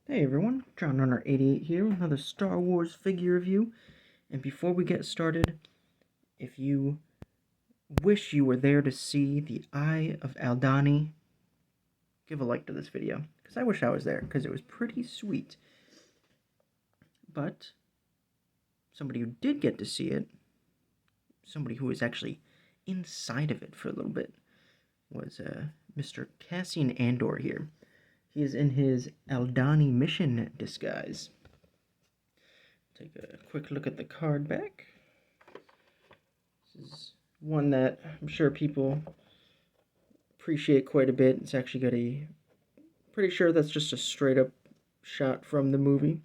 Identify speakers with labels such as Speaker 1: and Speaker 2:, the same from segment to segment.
Speaker 1: Hey everyone, John Runner 88 here with another Star Wars figure review. And before we get started, if you wish you were there to see the Eye of Aldhani, give a like to this video. Because I wish I was there, because it was pretty sweet. But somebody who did get to see it, somebody who was actually inside of it for a little bit, was Mr. Cassian Andor here. He is in his Aldhani mission disguise. Take a quick look at the card back. This is one that I'm sure people appreciate quite a bit. It's actually got a... pretty sure that's just a straight up shot from the movie.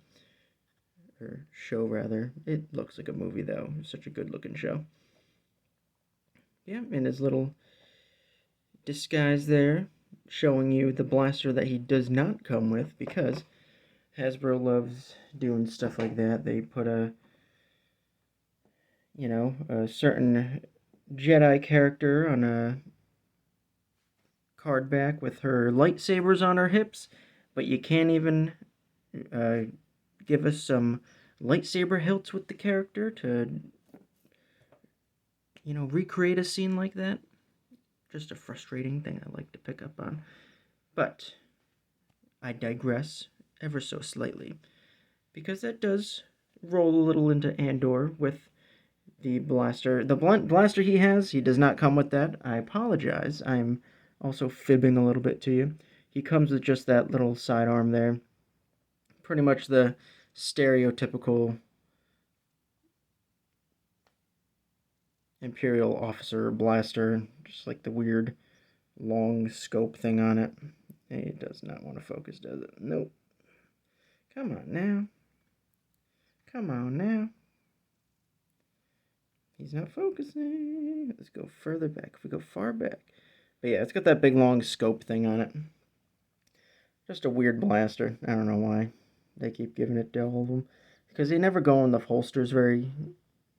Speaker 1: Or show, rather. It looks like a movie, though. It's such a good looking show. Yeah, and his little disguise there, showing you the blaster that he does not come with, because Hasbro loves doing stuff like that. They put a certain Jedi character on a card back with her lightsabers on her hips, but you can't even give us some lightsaber hilts with the character to, recreate a scene like that. Just a frustrating thing I like to pick up on. But I digress ever so slightly, because that does roll a little into Andor with the blaster. The blaster he has, he does not come with that. I apologize. I'm also fibbing a little bit to you. He comes with just that little sidearm there. Pretty much the stereotypical Imperial officer blaster. Just like the weird long scope thing on it. It does not want to focus, does it? Nope. Come on now. Come on now. He's not focusing. Let's go further back. If we go far back. But yeah, it's got that big long scope thing on it. Just a weird blaster. I don't know why they keep giving it to all of them. Because they never go in the holsters very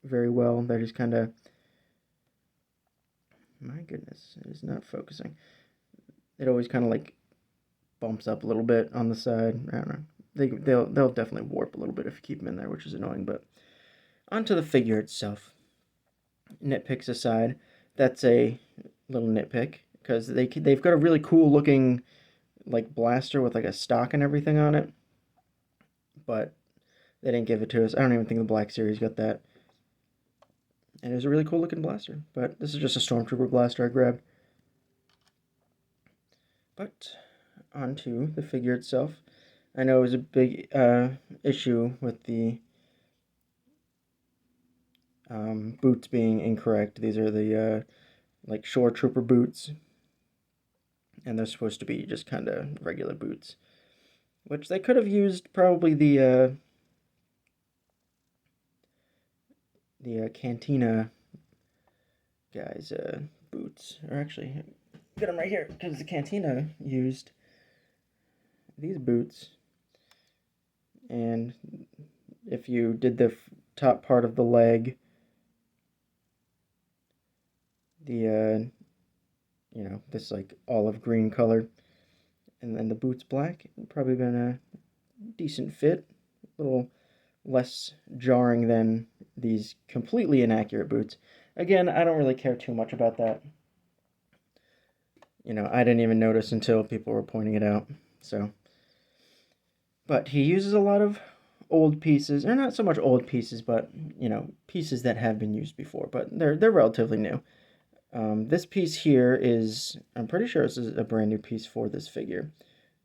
Speaker 1: well. They're just kind of... My goodness, it is not focusing. It always kind of like bumps up a little bit on the side. I don't know. They'll definitely warp a little bit if you keep them in there, which is annoying. But onto the figure itself. Nitpicks aside, that's a little nitpick, because they've got a really cool looking like blaster with like a stock and everything on it, but they didn't give it to us. I don't even think the Black Series got that. And it was a really cool looking blaster, but this is just a Stormtrooper blaster I grabbed. But onto the figure itself. I know it was a big issue with the boots being incorrect. These are the like Shore Trooper boots, and they're supposed to be just kind of regular boots, which they could have used probably the Cantina guys' boots. Or actually, got them right here, because the Cantina used these boots, and if you did the top part of the leg, the this like olive green color, and then the boots black, it'd probably been a decent fit, a little less jarring than these completely inaccurate boots. Again, I don't really care too much about that. I didn't even notice until people were pointing it out. So, but he uses a lot of old pieces, or not so much old pieces, but pieces that have been used before, but they're relatively new. This piece here is, I'm pretty sure this is a brand new piece for this figure.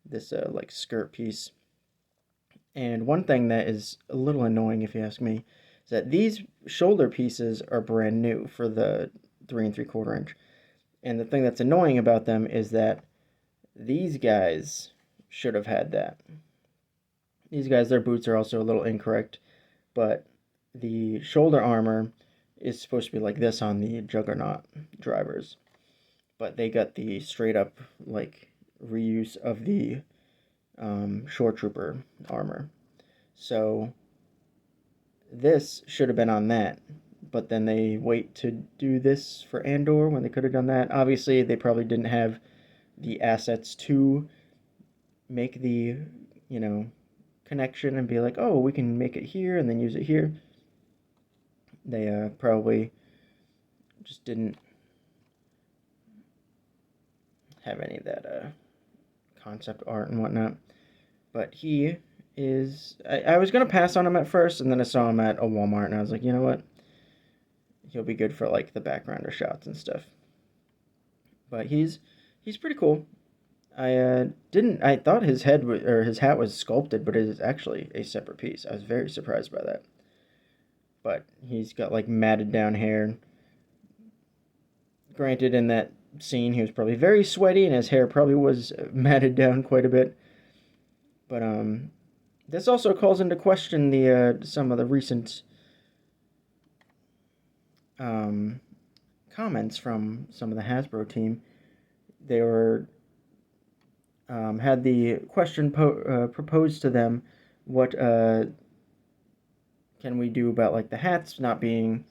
Speaker 1: This like skirt piece. And one thing that is a little annoying, if you ask me, is that these shoulder pieces are brand new for the 3 3/4 inch. And the thing that's annoying about them is that these guys should have had that. These guys, their boots are also a little incorrect, but the shoulder armor is supposed to be like this on the Juggernaut drivers. But they got the straight up like reuse of the Shore Trooper armor. So this should have been on that, but then they wait to do this for Andor when they could have done that. Obviously, they probably didn't have the assets to make the, connection and be like, oh, we can make it here and then use it here. They probably just didn't have any of that concept art and whatnot. But he is. I was going to pass on him at first, and then I saw him at a Walmart, and I was like, you know what? He'll be good for like the backgrounder shots and stuff. But he's pretty cool. I thought his head or his hat was sculpted, but it is actually a separate piece. I was very surprised by that. But he's got like matted down hair. Granted, in that scene, he was probably very sweaty, and his hair probably was matted down quite a bit. But this also calls into question the some of the recent comments from some of the Hasbro team. They were had the question proposed to them, what can we do about like the hats not being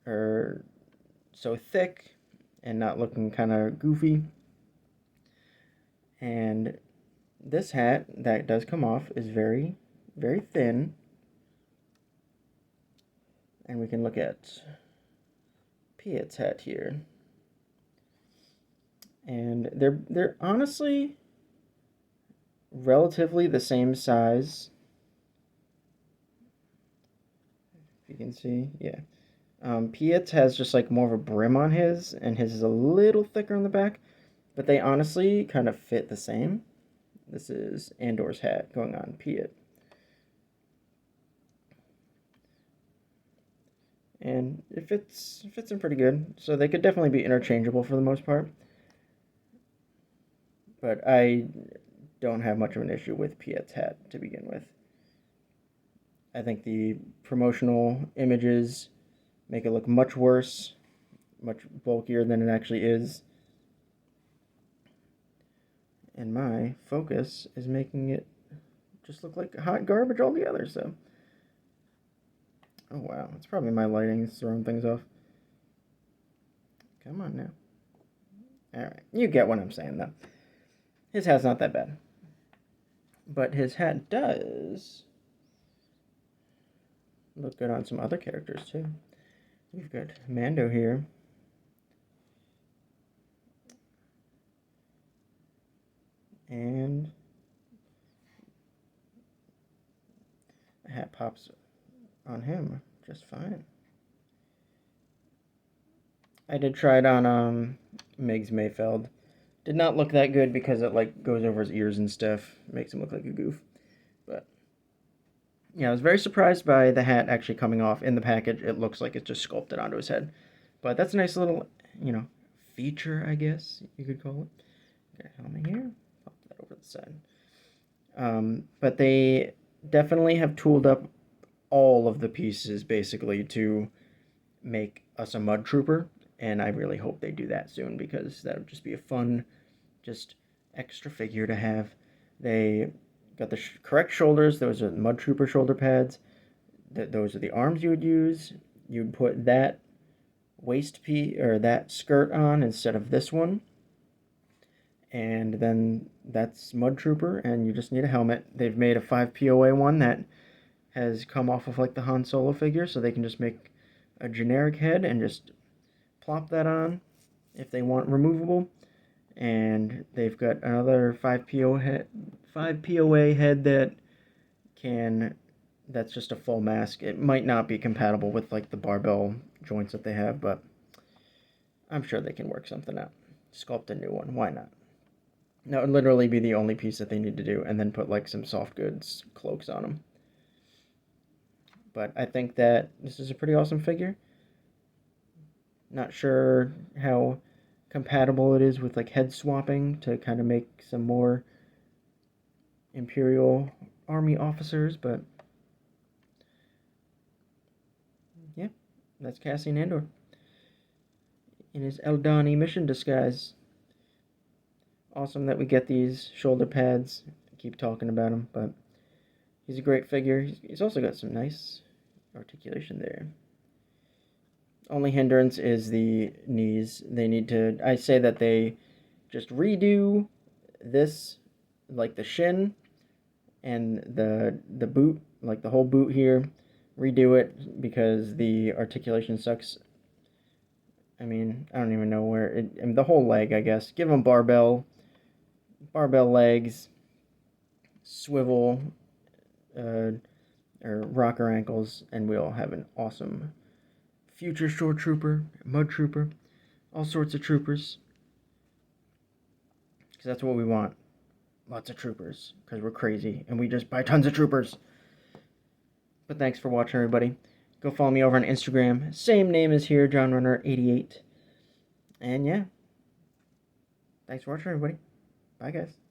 Speaker 1: so thick and not looking kind of goofy. And this hat that does come off is very, very thin. And we can look at Piet's hat here. And they're honestly relatively the same size. If you can see, yeah. Piet's has just like more of a brim on his, and his is a little thicker on the back. But they honestly kind of fit the same. This is Andor's hat going on Piet. And it fits in pretty good. So they could definitely be interchangeable for the most part. But I don't have much of an issue with Piet's hat to begin with. I think the promotional images make it look much worse, much bulkier than it actually is. And my focus is making it just look like hot garbage altogether, so. Oh wow, it's probably my lighting is throwing things off. Come on now. Alright, you get what I'm saying though. His hat's not that bad. But his hat does look good on some other characters too. We've got Mando here. And the hat pops on him just fine. I did try it on Miggs Mayfeld. Did not look that good because it like goes over his ears and stuff. Makes him look like a goof. But yeah, I was very surprised by the hat actually coming off in the package. It looks like it's just sculpted onto his head. But that's a nice little, feature, I guess you could call it. Got a helmet here. Pop that over the side. But they definitely have tooled up all of the pieces basically to make us a mud trooper. And I really hope they do that soon because that would just be a fun, just extra figure to have. They got the correct shoulders. Those are the mud trooper shoulder pads. Those are the arms you would use. You'd put that waist piece or that skirt on instead of this one. And then that's mud trooper, and you just need a helmet. They've made a 5 POA one that has come off of like the Han Solo figure, so they can just make a generic head and just plop that on if they want removable. And they've got another 5 POA head that's just a full mask. It might not be compatible with like the barbell joints that they have, but I'm sure they can work something out. Sculpt a new one, why not? That would literally be the only piece that they need to do, and then put like some soft goods cloaks on them. But I think that this is a pretty awesome figure. Not sure how compatible it is with like head swapping to kind of make some more Imperial Army officers, but yeah, that's Cassian Andor in his Aldhani mission disguise. Awesome that we get these shoulder pads. I keep talking about him, but he's a great figure. He's also got some nice articulation there. Only hindrance is the knees. They need to, I say that they just redo this, like the shin, and the boot, like the whole boot here, redo it because the articulation sucks. I mean, I don't even know where it. I mean, the whole leg, I guess. Give them barbell legs, swivel, uh, or rocker ankles, and we'll have an awesome future shore trooper, mud trooper, all sorts of troopers. Because that's what we want. Lots of troopers. Because we're crazy and we just buy tons of troopers. But thanks for watching, everybody. Go follow me over on Instagram. Same name as here, JohnRunner88. And yeah. Thanks for watching, everybody. Bye, guys.